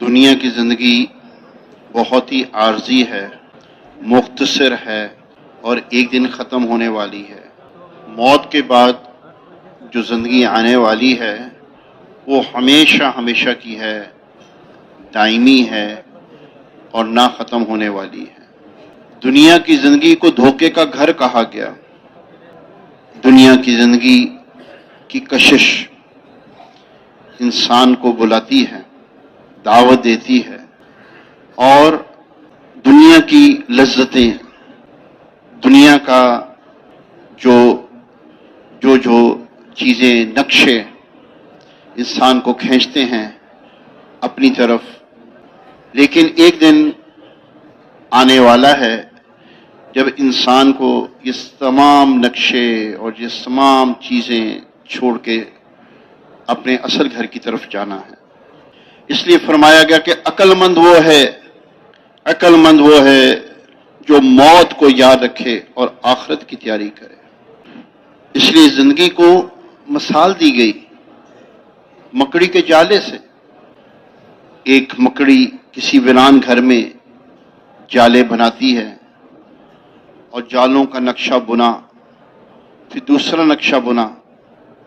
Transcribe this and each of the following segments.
دنیا کی زندگی بہت ہی عارضی ہے، مختصر ہے اور ایک دن ختم ہونے والی ہے۔ موت کے بعد جو زندگی آنے والی ہے وہ ہمیشہ ہمیشہ کی ہے، دائمی ہے اور نہ ختم ہونے والی ہے۔ دنیا کی زندگی کو دھوکے کا گھر کہا گیا۔ دنیا کی زندگی کی کشش انسان کو بلاتی ہے، دعوت دیتی ہے، اور دنیا کی لذتیں، دنیا کا جو چیزیں، نقشے انسان کو کھینچتے ہیں اپنی طرف، لیکن ایک دن آنے والا ہے جب انسان کو یہ تمام نقشے اور یہ تمام چیزیں چھوڑ کے اپنے اصل گھر کی طرف جانا ہے۔ اس لیے فرمایا گیا کہ عقل مند وہ ہے جو موت کو یاد رکھے اور آخرت کی تیاری کرے۔ اس لیے زندگی کو مثال دی گئی مکڑی کے جالے سے۔ ایک مکڑی کسی ویران گھر میں جالے بناتی ہے اور جالوں کا نقشہ بنا، پھر دوسرا نقشہ بنا،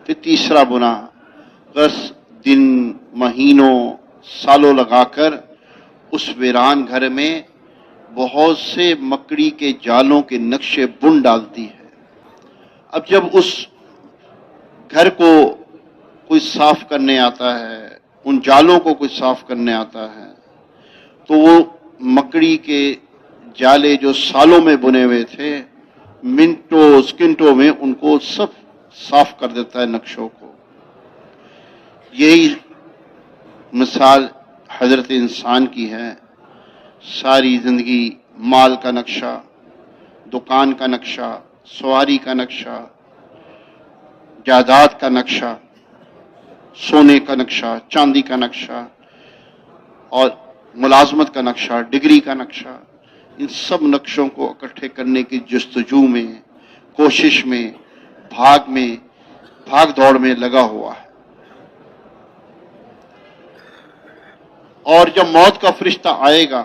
پھر تیسرا بنا، بس دن، مہینوں، سالوں لگا کر اس ویران گھر میں بہت سے مکڑی کے جالوں کے نقشے بن ڈالتی ہے۔ اب جب اس گھر کو کوئی صاف کرنے آتا ہے، ان جالوں کو کوئی صاف کرنے آتا ہے، تو وہ مکڑی کے جالے جو سالوں میں بنے ہوئے تھے، منٹوں سکنٹوں میں ان کو سب صاف کر دیتا ہے نقشوں کو۔ یہی مثال حضرت انسان کی ہے۔ ساری زندگی مال کا نقشہ، دکان کا نقشہ، سواری کا نقشہ، جائیداد کا نقشہ، سونے کا نقشہ، چاندی کا نقشہ اور ملازمت کا نقشہ، ڈگری کا نقشہ، ان سب نقشوں کو اکٹھے کرنے کی جستجو میں، کوشش میں، بھاگ دوڑ میں لگا ہوا ہے۔ اور جب موت کا فرشتہ آئے گا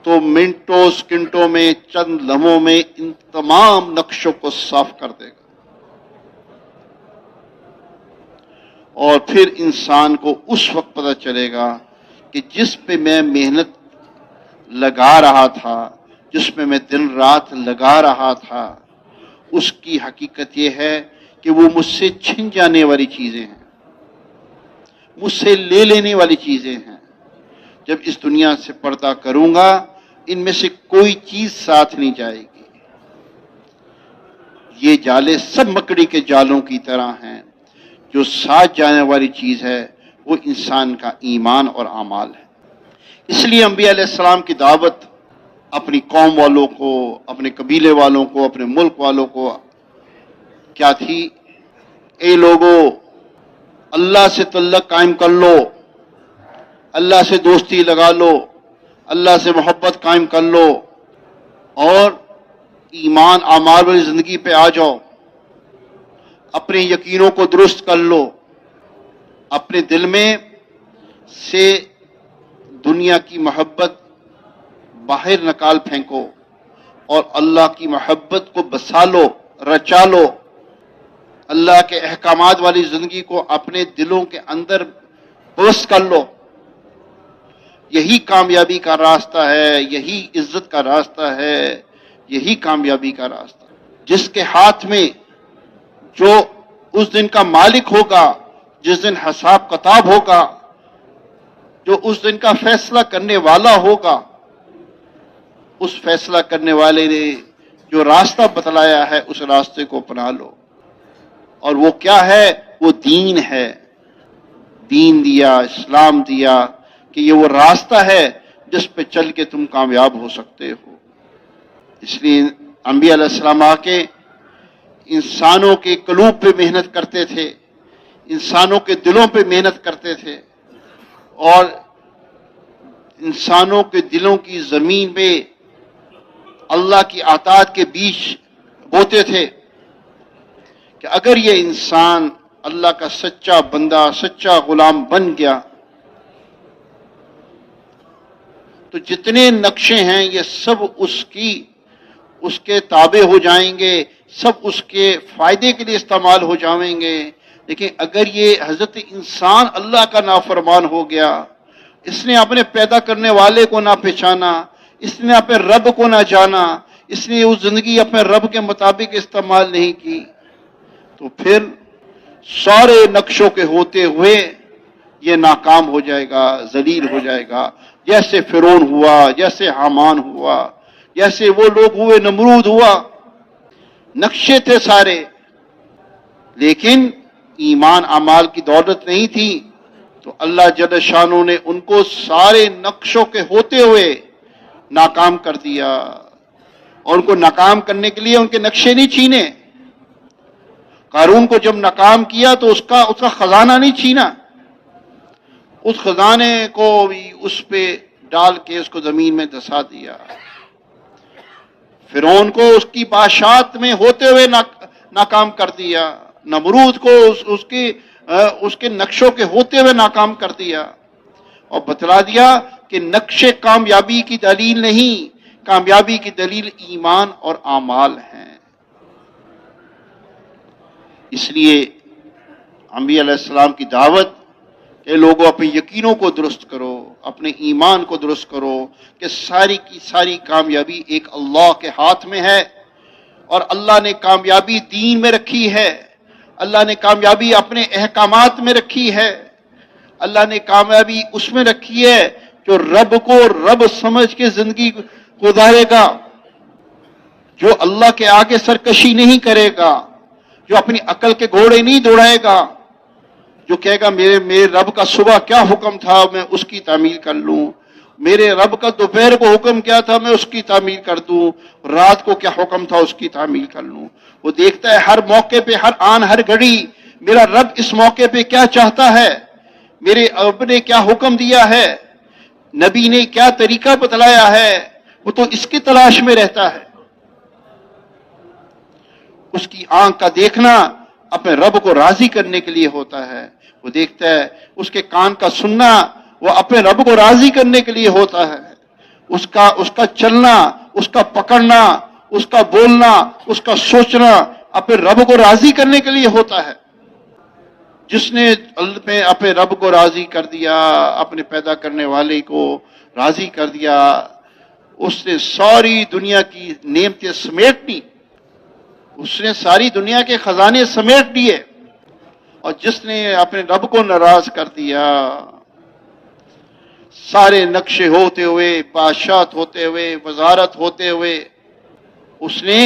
تو منٹوں سکنٹوں میں، چند لمحوں میں ان تمام نقشوں کو صاف کر دے گا، اور پھر انسان کو اس وقت پتہ چلے گا کہ جس پہ میں محنت لگا رہا تھا، جس پہ میں دن رات لگا رہا تھا، اس کی حقیقت یہ ہے کہ وہ مجھ سے چھن جانے والی چیزیں ہیں، مجھ سے لے لینے والی چیزیں ہیں۔ جب اس دنیا سے پردہ کروں گا، ان میں سے کوئی چیز ساتھ نہیں جائے گی۔ یہ جالے سب مکڑی کے جالوں کی طرح ہیں۔ جو ساتھ جانے والی چیز ہے وہ انسان کا ایمان اور اعمال ہے۔ اس لیے انبیاء علیہ السلام کی دعوت اپنی قوم والوں کو، اپنے قبیلے والوں کو، اپنے ملک والوں کو کیا تھی؟ اے لوگو، اللہ سے تعلق قائم کر لو، اللہ سے دوستی لگا لو، اللہ سے محبت قائم کر لو، اور ایمان اعمال والی زندگی پہ آ جاؤ، اپنے یقینوں کو درست کر لو، اپنے دل میں سے دنیا کی محبت باہر نکال پھینکو اور اللہ کی محبت کو بسا لو، رچا لو، اللہ کے احکامات والی زندگی کو اپنے دلوں کے اندر بس کر لو۔ یہی کامیابی کا راستہ ہے، یہی عزت کا راستہ ہے، یہی کامیابی کا راستہ ہے۔ جس کے ہاتھ میں جو اس دن کا مالک ہوگا، جس دن حساب کتاب ہوگا، جو اس دن کا فیصلہ کرنے والا ہوگا، اس فیصلہ کرنے والے نے جو راستہ بتلایا ہے اس راستے کو اپنا لو۔ اور وہ کیا ہے؟ وہ دین ہے۔ دین دیا، اسلام دیا کہ یہ وہ راستہ ہے جس پہ چل کے تم کامیاب ہو سکتے ہو۔ اس لیے انبیاء علیہ السلام آ کے انسانوں کے قلوب پہ محنت کرتے تھے، انسانوں کے دلوں پہ محنت کرتے تھے، اور انسانوں کے دلوں کی زمین پہ اللہ کی اطاعت کے بیج بوتے تھے کہ اگر یہ انسان اللہ کا سچا بندہ، سچا غلام بن گیا تو جتنے نقشے ہیں یہ سب اس کے تابع ہو جائیں گے، سب اس کے فائدے کے لیے استعمال ہو جائیں گے۔ لیکن اگر یہ حضرت انسان اللہ کا نافرمان ہو گیا، اس نے اپنے پیدا کرنے والے کو نہ پہچانا، اس نے اپنے رب کو نہ جانا، اس نے وہ زندگی اپنے رب کے مطابق استعمال نہیں کی، تو پھر سارے نقشوں کے ہوتے ہوئے یہ ناکام ہو جائے گا، ذلیل ہو جائے گا، جیسے فرعون ہوا، جیسے حامان ہوا، جیسے وہ لوگ ہوئے، نمرود ہوا۔ نقشے تھے سارے، لیکن ایمان اعمال کی دولت نہیں تھی، تو اللہ جل شانہ نے ان کو سارے نقشوں کے ہوتے ہوئے ناکام کر دیا، اور ان کو ناکام کرنے کے لیے ان کے نقشے نہیں چھینے۔ قارون کو جب ناکام کیا تو اس کا خزانہ نہیں چھینا، اس خزانے کو بھی اس پہ ڈال کے اس کو زمین میں دسا دیا۔ فرعون کو اس کی بادشاہت میں ہوتے ہوئے ناکام کر دیا، نمرود کو اس کے نقشوں کے ہوتے ہوئے ناکام کر دیا، اور بتلا دیا کہ نقشے کامیابی کی دلیل نہیں، کامیابی کی دلیل ایمان اور اعمال ہیں۔ اس لیے انبیاء علیہ السلام کی دعوت کہ لوگوں اپنے یقینوں کو درست کرو، اپنے ایمان کو درست کرو، کہ ساری کی ساری کامیابی ایک اللہ کے ہاتھ میں ہے، اور اللہ نے کامیابی دین میں رکھی ہے، اللہ نے کامیابی اپنے احکامات میں رکھی ہے، اللہ نے کامیابی اس میں رکھی ہے جو رب کو رب سمجھ کے زندگی گزارے گا، جو اللہ کے آگے سرکشی نہیں کرے گا، جو اپنی عقل کے گھوڑے نہیں دوڑائے گا، جو کہے گا میرے رب کا صبح کیا حکم تھا میں اس کی تعمیل کر لوں، میرے رب کا دوپہر کو حکم کیا تھا میں اس کی تعمیل کر دوں، رات کو کیا حکم تھا اس کی تعمیل کر لوں۔ وہ دیکھتا ہے ہر موقع پہ، ہر آن ہر گھڑی، میرا رب اس موقع پہ کیا چاہتا ہے، میرے رب نے کیا حکم دیا ہے، نبی نے کیا طریقہ بتلایا ہے، وہ تو اس کی تلاش میں رہتا ہے۔ اس کی آنکھ کا دیکھنا اپنے رب کو راضی کرنے کے لیے ہوتا ہے، وہ دیکھتا ہے، اس کے کان کا سننا وہ اپنے رب کو راضی کرنے کے لیے ہوتا ہے، اس کا چلنا، اس کا پکڑنا، اس کا بولنا، اس کا سوچنا اپنے رب کو راضی کرنے کے لیے ہوتا ہے۔ جس نے اپنے رب کو راضی کر دیا، اپنے پیدا کرنے والے کو راضی کر دیا، اس نے ساری دنیا کی نعمتیں سمیٹ لی، اس نے ساری دنیا کے خزانے سمیٹ لیے، اور جس نے اپنے رب کو ناراض کر دیا، سارے نقشے ہوتے ہوئے، بادشاہت ہوتے ہوئے، وزارت ہوتے ہوئے، اس نے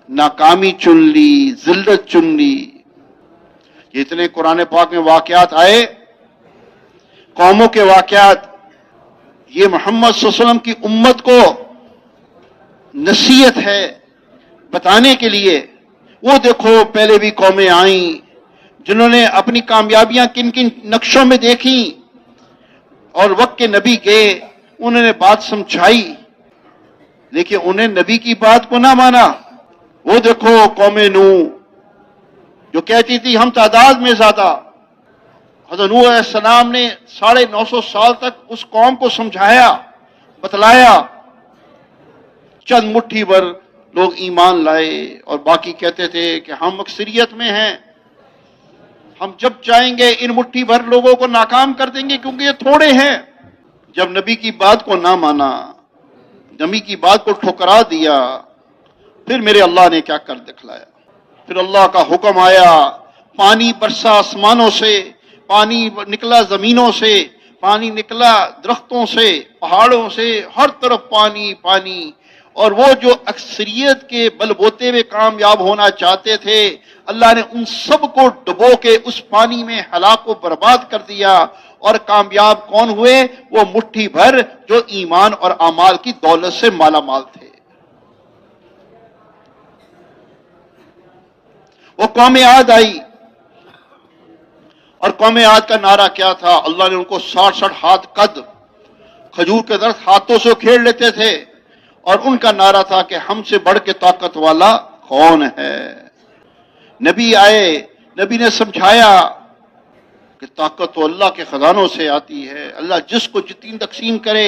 ناکامی چن لی، ذلت چن لی۔ جتنے قرآن پاک میں واقعات آئے، قوموں کے واقعات، یہ محمد صلی اللہ علیہ وسلم کی امت کو نصیحت ہے بتانے کے لیے۔ وہ دیکھو پہلے بھی قومیں آئیں جنہوں نے اپنی کامیابیاں کن کن نقشوں میں دیکھی، اور وقت کے نبی گئے، انہوں نے بات سمجھائی، لیکن انہیں نبی کی بات کو نہ مانا۔ وہ دیکھو قوم نوح جو کہتی تھی ہم تعداد میں زیادہ، حضرت نوح علیہ السلام نے 950 سال تک اس قوم کو سمجھایا، بتلایا، چند مٹھی بھر لوگ ایمان لائے، اور باقی کہتے تھے کہ ہم اکثریت میں ہیں، ہم جب چاہیں گے ان مٹھی بھر لوگوں کو ناکام کر دیں گے کیونکہ یہ تھوڑے ہیں۔ جب نبی کی بات کو نہ مانا، نبی کی بات کو ٹھکرا دیا، پھر میرے اللہ نے کیا کر دکھلایا۔ پھر اللہ کا حکم آیا، پانی برسا آسمانوں سے، پانی نکلا زمینوں سے، پانی نکلا درختوں سے، پہاڑوں سے، ہر طرف پانی پانی، اور وہ جو اکثریت کے بل بوتے میں کامیاب ہونا چاہتے تھے، اللہ نے ان سب کو ڈبو کے اس پانی میں ہلاک و برباد کر دیا، اور کامیاب کون ہوئے؟ وہ مٹھی بھر جو ایمان اور اعمال کی دولت سے مالا مال تھے۔ وہ قوم عاد آئی، اور قوم عاد کا نعرہ کیا تھا؟ اللہ نے ان کو 60 ہاتھ قد کھجور کے درخت ہاتھوں سے کھیڑ لیتے تھے، اور ان کا نعرہ تھا کہ ہم سے بڑھ کے طاقت والا کون ہے؟ نبی آئے، نبی نے سمجھایا کہ طاقت تو اللہ کے خزانوں سے آتی ہے، اللہ جس کو جتنی تقسیم کرے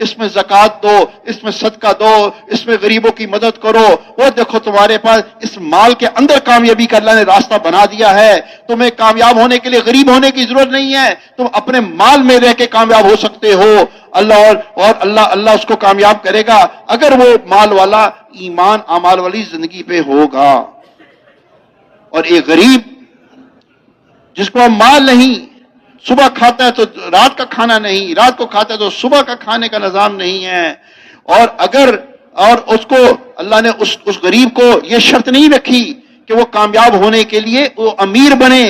اس میں زکات دو، اس میں صدقہ دو، اس میں غریبوں کی مدد کرو، وہ دیکھو تمہارے پاس اس مال کے اندر کامیابی کا اللہ نے راستہ بنا دیا ہے۔ تمہیں کامیاب ہونے کے لیے غریب ہونے کی ضرورت نہیں ہے، تم اپنے مال میں رہ کے کامیاب ہو سکتے ہو۔ اللہ اس کو کامیاب کرے گا اگر وہ مال والا ایمان اعمال والی زندگی پہ ہوگا۔ اور ایک غریب جس کو مال نہیں، صبح کھاتا ہے تو رات کا کھانا نہیں، رات کو کھاتا ہے تو صبح کا کھانے کا نظام نہیں ہے، اور اس کو اللہ نے اس غریب کو یہ شرط نہیں رکھی کہ وہ کامیاب ہونے کے لیے وہ امیر بنے،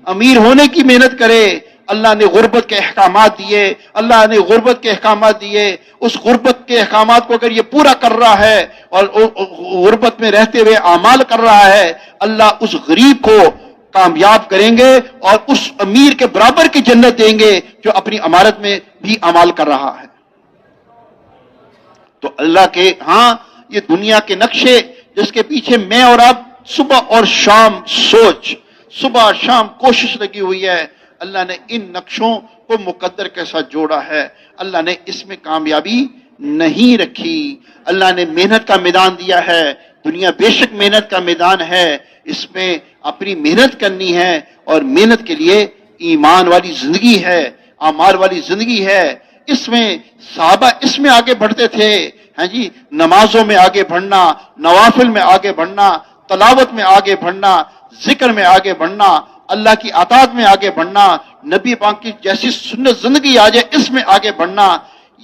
امیر ہونے کی محنت کرے۔ اللہ نے غربت کے احکامات دیے، اللہ نے غربت کے احکامات دیے، اس غربت کے احکامات کو اگر یہ پورا کر رہا ہے اور غربت میں رہتے ہوئے اعمال کر رہا ہے، اللہ اس غریب کو کامیاب کریں گے اور اس امیر کے برابر کی جنت دیں گے جو اپنی امارت میں بھی اعمال کر رہا ہے۔ تو اللہ کے ہاں یہ دنیا کے نقشے جس کے پیچھے میں اور آپ صبح اور شام صبح اور شام کوشش لگی ہوئی ہے، اللہ نے ان نقشوں کو مقدر کے ساتھ جوڑا ہے۔ اللہ نے اس میں کامیابی نہیں رکھی۔ اللہ نے محنت کا میدان دیا ہے، دنیا بے شک محنت کا میدان ہے، اس میں اپنی محنت کرنی ہے، اور محنت کے لیے ایمان والی زندگی ہے، اعمال والی زندگی ہے۔ اس میں صحابہ اس میں آگے بڑھتے تھے، ہاں جی، نمازوں میں آگے بڑھنا، نوافل میں آگے بڑھنا، تلاوت میں آگے بڑھنا، ذکر میں آگے بڑھنا، اللہ کی اطاعت میں آگے بڑھنا، نبی پاک کی جیسی سنت زندگی آ جائے اس میں آگے بڑھنا۔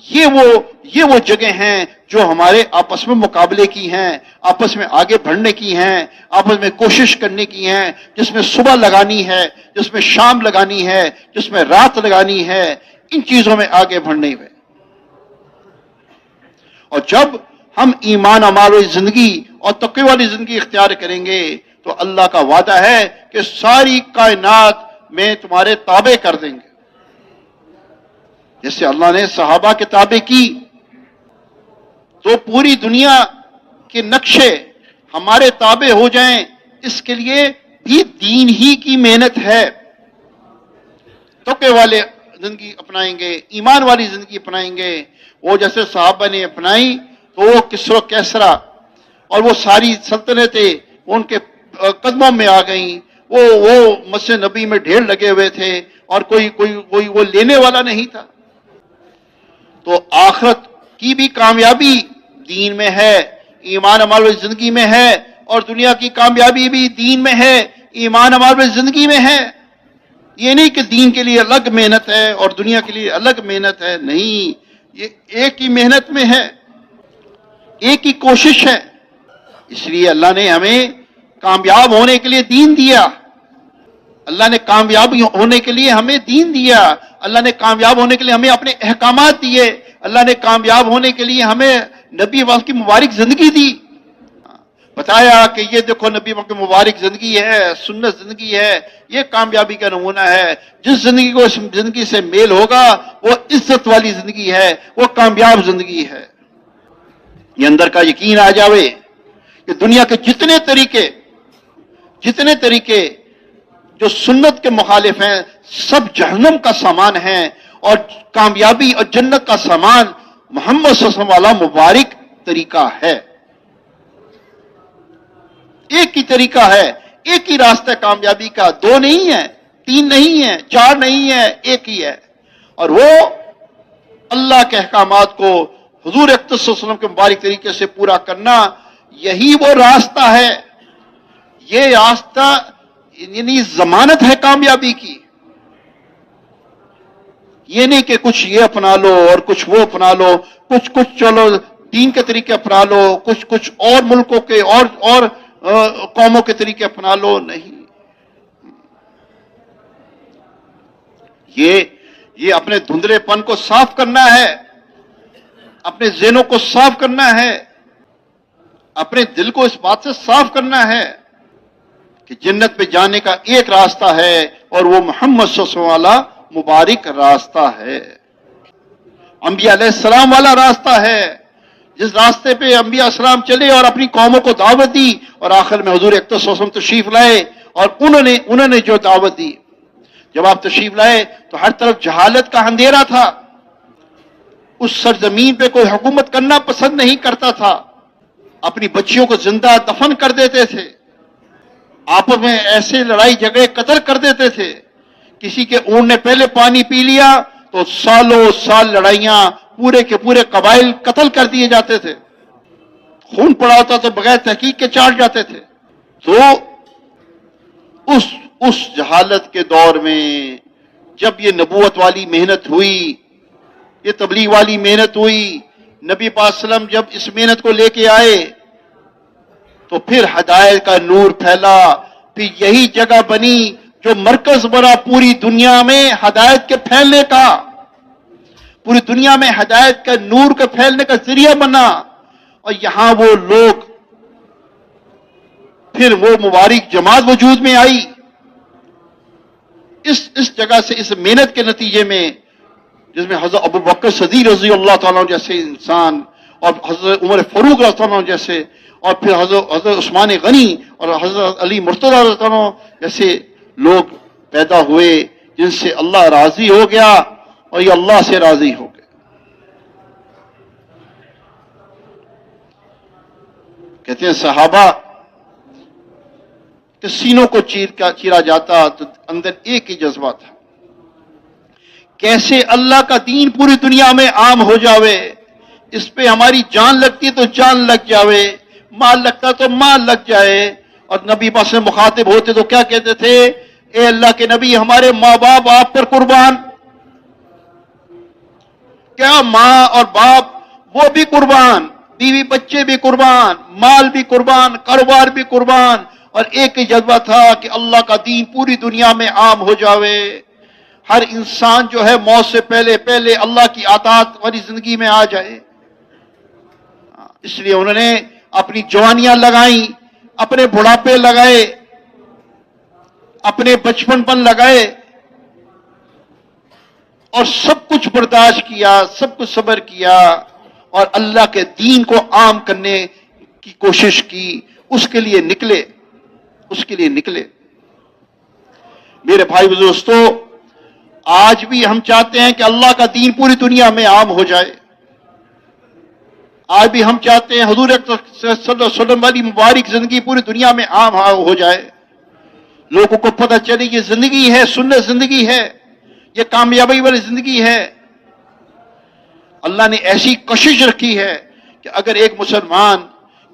یہ وہ جگہ ہیں جو ہمارے آپس میں مقابلے کی ہیں، آپس میں آگے بڑھنے کی ہیں، آپس میں کوشش کرنے کی ہیں، جس میں صبح لگانی ہے، جس میں شام لگانی ہے، جس میں رات لگانی ہے، ان چیزوں میں آگے بڑھنے ہوئے۔ اور جب ہم ایمان اعمال والی زندگی اور تقوی والی زندگی اختیار کریں گے تو اللہ کا وعدہ ہے کہ ساری کائنات میں تمہارے تابع کر دیں گے۔ جیسے اللہ نے صحابہ کے تابع کی تو پوری دنیا کے نقشے ہمارے تابع ہو جائیں، اس کے لیے بھی دین ہی کی محنت ہے۔ تقوی والے زندگی اپنائیں گے، ایمان والی زندگی اپنائیں گے، وہ جیسے صحابہ نے اپنائی تو وہ کسرا کیسرا اور وہ ساری سلطنتیں ان کے قدموں میں آ گئیں، وہ مسجد نبی میں ڈھیر لگے ہوئے تھے اور کوئی وہ لینے والا نہیں تھا۔ تو آخرت کی بھی کامیابی دین میں ہے، ایمان اعمال والی زندگی میں ہے، اور دنیا کی کامیابی بھی دین میں ہے، ایمان اعمال والی زندگی میں ہے۔ یہ نہیں کہ دین کے لیے الگ محنت ہے اور دنیا کے لیے الگ محنت ہے، نہیں، یہ ایک ہی محنت میں ہے، ایک ہی کوشش ہے۔ اس لیے اللہ نے ہمیں کامیاب ہونے کے لیے دین دیا، اللہ نے کامیاب ہونے کے لیے ہمیں دین دیا، اللہ نے کامیاب ہونے کے لیے ہمیں اپنے احکامات دیے، اللہ نے کامیاب ہونے کے لیے ہمیں نبی وقت کی مبارک زندگی دی، بتایا کہ یہ دیکھو نبی وقت کی مبارک زندگی ہے، سنت زندگی ہے، یہ کامیابی کا نمونہ ہے۔ جس زندگی کو اس زندگی سے میل ہوگا وہ عزت والی زندگی ہے، وہ کامیاب زندگی ہے۔ یہ اندر کا یقین آ جاوے کہ دنیا کے جتنے طریقے جو سنت کے مخالف ہیں سب جہنم کا سامان ہیں، اور کامیابی اور جنت کا سامان محمد صلی اللہ علیہ وسلم والا مبارک طریقہ ہے۔ ایک ہی طریقہ ہے، ایک ہی راستہ کامیابی کا، دو نہیں ہے، تین نہیں ہے، چار نہیں ہے، ایک ہی ہے، اور وہ اللہ کے احکامات کو حضور اکرم صلی اللہ علیہ وسلم کے مبارک طریقے سے پورا کرنا، یہی وہ راستہ ہے۔ یہ راستہ یعنی ضمانت ہے کامیابی کی، یہ نہیں کہ کچھ یہ اپنا لو اور کچھ وہ اپنا لو، کچھ چلو دین کے طریقے اپنا لو، کچھ اور ملکوں کے اور قوموں کے طریقے اپنا لو، نہیں۔ یہ اپنے دھندلے پن کو صاف کرنا ہے، اپنے ذہنوں کو صاف کرنا ہے، اپنے دل کو اس بات سے صاف کرنا ہے کہ جنت پہ جانے کا ایک راستہ ہے اور وہ محمد صلی اللہ علیہ وسلم والا مبارک راستہ ہے، انبیاء علیہ السلام والا راستہ ہے، جس راستے پہ انبیاء السلام چلے اور اپنی قوموں کو دعوت دی، اور آخر میں حضور اکرم صلی اللہ علیہ وسلم تشریف لائے اور انہوں نے جو دعوت دی، جب آپ تشریف لائے تو ہر طرف جہالت کا اندھیرا تھا، اس سرزمین پہ کوئی حکومت کرنا پسند نہیں کرتا تھا، اپنی بچیوں کو زندہ دفن کر دیتے تھے، آپس میں ایسے لڑائی جھگڑے قتل کر دیتے تھے، کسی کے اونٹ نے پہلے پانی پی لیا تو سالوں سال لڑائیاں، پورے کے پورے قبائل قتل کر دیے جاتے تھے، خون پڑا ہوتا تو بغیر تحقیق کے چاٹ جاتے تھے۔ تو اس جہالت کے دور میں جب یہ نبوت والی محنت ہوئی، یہ تبلیغ والی محنت ہوئی، نبی پاک صلی اللہ علیہ وسلم جب اس محنت کو لے کے آئے تو پھر ہدایت کا نور پھیلا، پھر یہی جگہ بنی جو مرکز بنا پوری دنیا میں ہدایت کے پھیلنے کا، پوری دنیا میں ہدایت کا نور کے پھیلنے کا ذریعہ بنا، اور یہاں وہ لوگ، پھر وہ مبارک جماعت وجود میں آئی۔ اس جگہ سے، اس محنت کے نتیجے میں، جس میں حضرت ابو بکر صدیق رضی اللہ تعالیٰ عنہ جیسے انسان، اور حضرت عمر فاروق رضی اللہ عنہ جیسے، اور پھر حضرت عثمان غنی اور حضرت علی مرتضیٰ رضی اللہ عنہ جیسے لوگ پیدا ہوئے، جن سے اللہ راضی ہو گیا اور یہ اللہ سے راضی ہو گئے۔ کہتے ہیں صحابہ کہ سینوں کو چیرا جاتا تو اندر ایک ہی جذبہ تھا، کیسے اللہ کا دین پوری دنیا میں عام ہو جاوے، اس پہ ہماری جان لگتی تو جان لگ جاوے، مال لگتا تو مال لگ جائے۔ اور نبی پاک سے مخاطب ہوتے تو کیا کہتے تھے؟ اے اللہ کے نبی، ہمارے ماں باپ آپ پر قربان، کیا ماں اور باپ وہ بھی قربان، بیوی بچے بھی قربان، مال بھی قربان، کاروبار بھی قربان، اور ایک ہی جذبہ تھا کہ اللہ کا دین پوری دنیا میں عام ہو جاوے، ہر انسان جو ہے موت سے پہلے اللہ کی اطاعت والی زندگی میں آ جائے۔ اس لیے انہوں نے اپنی جوانیاں لگائیں، اپنے بڑھاپے لگائے، اپنے بچپن پن لگائے، اور سب کچھ برداشت کیا، سب کچھ صبر کیا، اور اللہ کے دین کو عام کرنے کی کوشش کی، اس کے لیے نکلے۔ میرے بھائی دوستو، آج بھی ہم چاہتے ہیں کہ اللہ کا دین پوری دنیا میں عام ہو جائے، آج بھی ہم چاہتے ہیں حضور اکرم صلی اللہ علیہ وسلم والی مبارک زندگی پوری دنیا میں عام ہو جائے، لوگوں کو پتہ چلے یہ زندگی ہے، سنت زندگی ہے، یہ کامیابی والی زندگی ہے۔ اللہ نے ایسی کشش رکھی ہے کہ اگر ایک مسلمان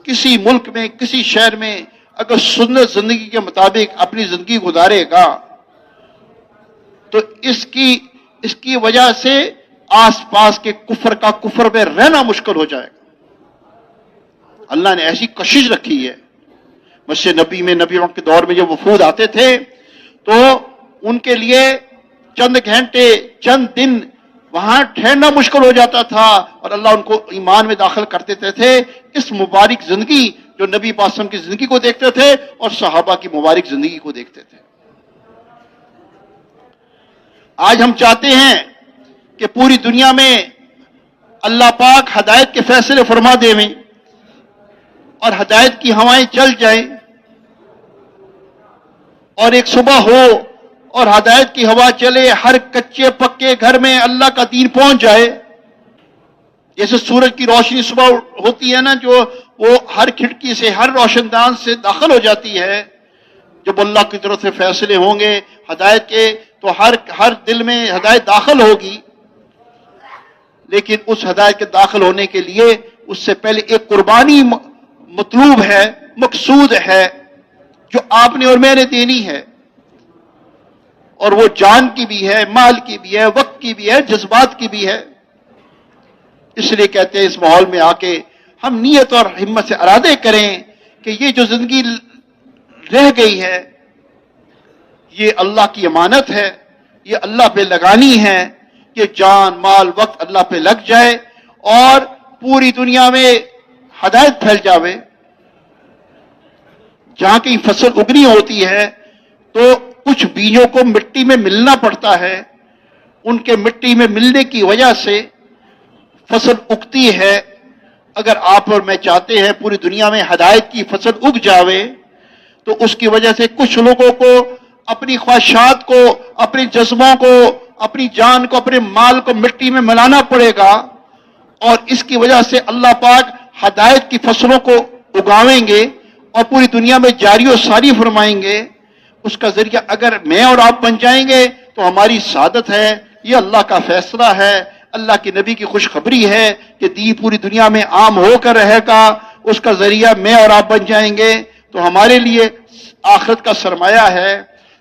کسی ملک میں، کسی شہر میں اگر سنت زندگی کے مطابق اپنی زندگی گزارے گا تو اس کی وجہ سے آس پاس کے کفر میں رہنا مشکل ہو جائے گا۔ اللہ نے ایسی کشش رکھی ہے۔ مسجد نبی میں نبی کے دور میں جب وفود آتے تھے تو ان کے لیے چند گھنٹے، چند دن وہاں ٹھہرنا مشکل ہو جاتا تھا، اور اللہ ان کو ایمان میں داخل کر دیتے تھے اس مبارک زندگی جو نبی پاک صلی اللہ علیہ وسلم کی زندگی کو دیکھتے تھے اور صحابہ کی مبارک زندگی کو دیکھتے تھے۔ آج ہم چاہتے ہیں کہ پوری دنیا میں اللہ پاک ہدایت کے فیصلے فرما دے میں، اور ہدایت کی ہوائیں چل جائیں، اور ایک صبح ہو اور ہدایت کی ہوا چلے، ہر کچے پکے گھر میں اللہ کا دین پہنچ جائے۔ جیسے سورج کی روشنی صبح ہوتی ہے نا، جو وہ ہر کھڑکی سے، ہر روشن دان سے داخل ہو جاتی ہے، جب اللہ کی طرف سے فیصلے ہوں گے ہدایت کے تو ہر دل میں ہدایت داخل ہوگی۔ لیکن اس ہدایت کے داخل ہونے کے لیے اس سے پہلے ایک قربانی مطلوب ہے، مقصود ہے، جو آپ نے اور میں نے دینی ہے، اور وہ جان کی بھی ہے، مال کی بھی ہے، وقت کی بھی ہے، جذبات کی بھی ہے۔ اس لیے کہتے ہیں اس ماحول میں آ کے ہم نیت اور ہمت سے ارادے کریں کہ یہ جو زندگی رہ گئی ہے یہ اللہ کی امانت ہے، یہ اللہ پہ لگانی ہے، یہ جان مال وقت اللہ پہ لگ جائے اور پوری دنیا میں ہدایت پھیل جاوے۔ جہاں کی فصل اگنی ہوتی ہے تو کچھ بیجوں کو مٹی میں ملنا پڑتا ہے، ان کے مٹی میں ملنے کی وجہ سے فصل اگتی ہے۔ اگر آپ اور میں چاہتے ہیں پوری دنیا میں ہدایت کی فصل اگ جاوے تو اس کی وجہ سے کچھ لوگوں کو اپنی خواہشات کو، اپنے جذبوں کو، اپنی جان کو، اپنے مال کو مٹی میں ملانا پڑے گا، اور اس کی وجہ سے اللہ پاک ہدایت کی فصلوں کو اگاویں گے اور پوری دنیا میں جاری و ساری فرمائیں گے، اس کا ذریعہ اگر میں اور آپ بن جائیں گے تو ہماری سعادت ہے، یہ اللہ کا فیصلہ ہے، اللہ کے نبی کی خوشخبری ہے کہ دین پوری دنیا میں عام ہو کر رہے گا، اس کا ذریعہ میں اور آپ بن جائیں گے تو ہمارے لیے آخرت کا سرمایہ ہے۔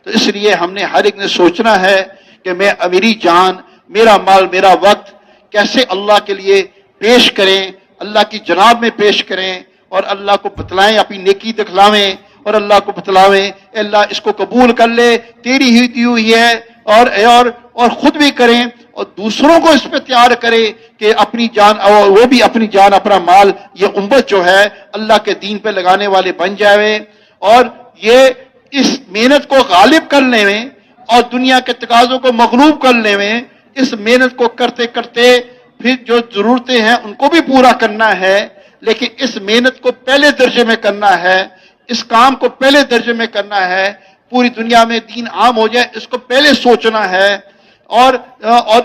تو اس لیے ہم نے ہر ایک نے سوچنا ہے کہ میں میری جان، میرا مال، میرا وقت کیسے اللہ کے لیے پیش کریں، اللہ کی جناب میں پیش کریں اور اللہ کو بتلائیں، اپنی نیکی دکھلاویں اور اللہ کو بتلاویں، اے اللہ اس کو قبول کر لے، تیری ہی دی ہوئی ہے، اور خود بھی کریں اور دوسروں کو اس پہ تیار کرے کہ اپنی جان اور وہ بھی اپنی جان، اپنا مال، یہ امت جو ہے اللہ کے دین پہ لگانے والے بن جائے، اور یہ اس محنت کو غالب کرنے میں اور دنیا کے تقاضوں کو مغلوب کرنے میں اس محنت کو کرتے کرتے پھر جو ضرورتیں ہیں ان کو بھی پورا کرنا ہے، لیکن اس محنت کو پہلے درجے میں کرنا ہے، اس کام کو پہلے درجے میں کرنا ہے، پوری دنیا میں دین عام ہو جائے اس کو پہلے سوچنا ہے، اور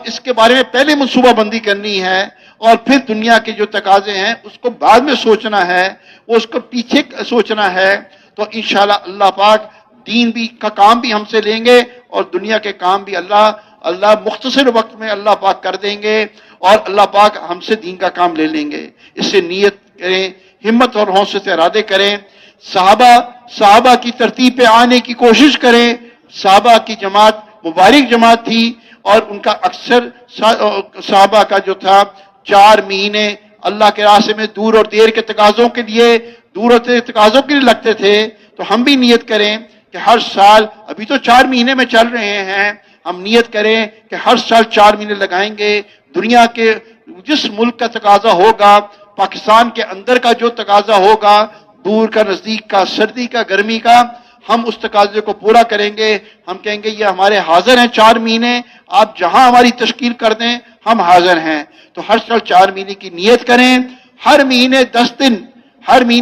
اس کے بارے میں پہلے منصوبہ بندی کرنی ہے، اور پھر دنیا کے جو تقاضے ہیں اس کو بعد میں سوچنا ہے، وہ اس کو پیچھے سوچنا ہے، تو انشاءاللہ اللہ پاک دین بھی کا کام بھی ہم سے لیں گے اور دنیا کے کام بھی اللہ مختصر وقت میں اللہ پاک کر دیں گے، اور اللہ پاک ہم سے دین کا کام لے لیں گے۔ اس سے نیت کریں، ہمت اور حوصلے سے ارادے کریں، صحابہ کی ترتیب پہ آنے کی کوشش کریں۔ صحابہ کی جماعت مبارک جماعت تھی، اور ان کا اکثر صحابہ کا جو تھا 4 مہینے اللہ کے راستے میں دور اور دیر کے تقاضوں کے لیے لگتے تھے۔ تو ہم بھی نیت کریں کہ ہر سال، ابھی تو 4 مہینے میں چل رہے ہیں، ہم نیت کریں کہ ہر سال 4 مہینے لگائیں گے۔ دنیا کے جس ملک کا تقاضا ہوگا، پاکستان کے اندر کا جو تقاضا ہوگا، دور کا، نزدیک کا، سردی کا، گرمی کا، ہم اس تقاضے کو پورا کریں گے۔ ہم کہیں گے یہ ہمارے حاضر ہیں 4 مہینے، آپ جہاں ہماری تشکیل کر دیں ہم حاضر ہیں۔ تو ہر سال 4 مہینے کی نیت کریں، ہر مہینے 10 دن، ہر مہینے